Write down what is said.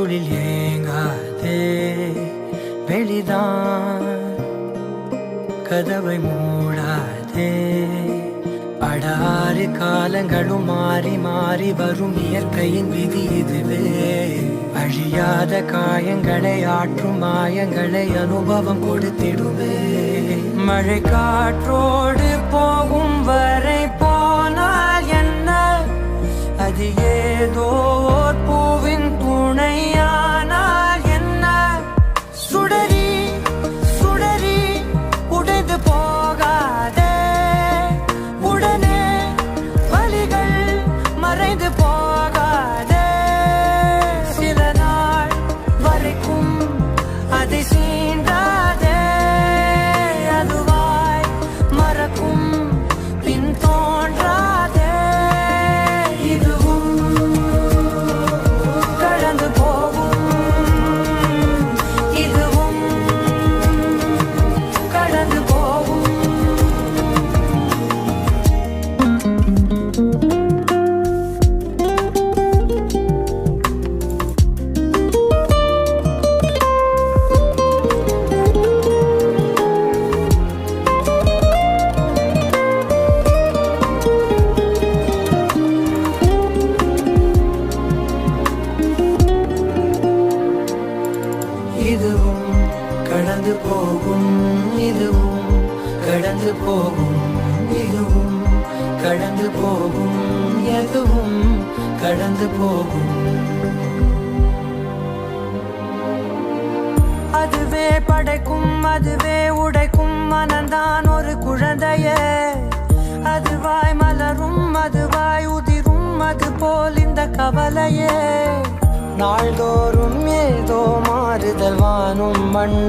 இருளில் ஏங்காதே, வெளிதான் கதவை மூடாதே. படாறு காலங்களும் மாறி மாறி வரும் இயற்கையின் விதி இதுவே. அழியாத காயங்களை ஆற்றும் மாயங்களை அனுபவம் கொடுத்திடுவே. மழை காற்றோடு போகும் வரை போனால் என்ன, அது ஏதோ ஓர் பூவின் துணையானால் என்ன. சுடரி சுடரி உடைந்து போகாதே, உடனே வலிகள் மறைந்து போகாதே. சில நாள் வரைக்கும் அதை சீண்டாதே, அதுவாய் மறக்கும் பின் தோன்றாதே. இதுவும் கடந்து போகும், இதுவும் கடந்து போகும். இதுவும் கடந்து போகும், இதுவும் கடந்து போகும், இதுவும் கடந்து போகும், எதுவும் கடந்து போகும். அதுவே படைக்கும், அதுவே உடைக்கும் மனந்தான் ஒரு குழந்தையே. அதுவாய் மலரும், அதுவாய் உதிரும், அது போல் இந்த கவலையே. நாள்தோறும் ஏதோ மாறுதல், வானும் மண்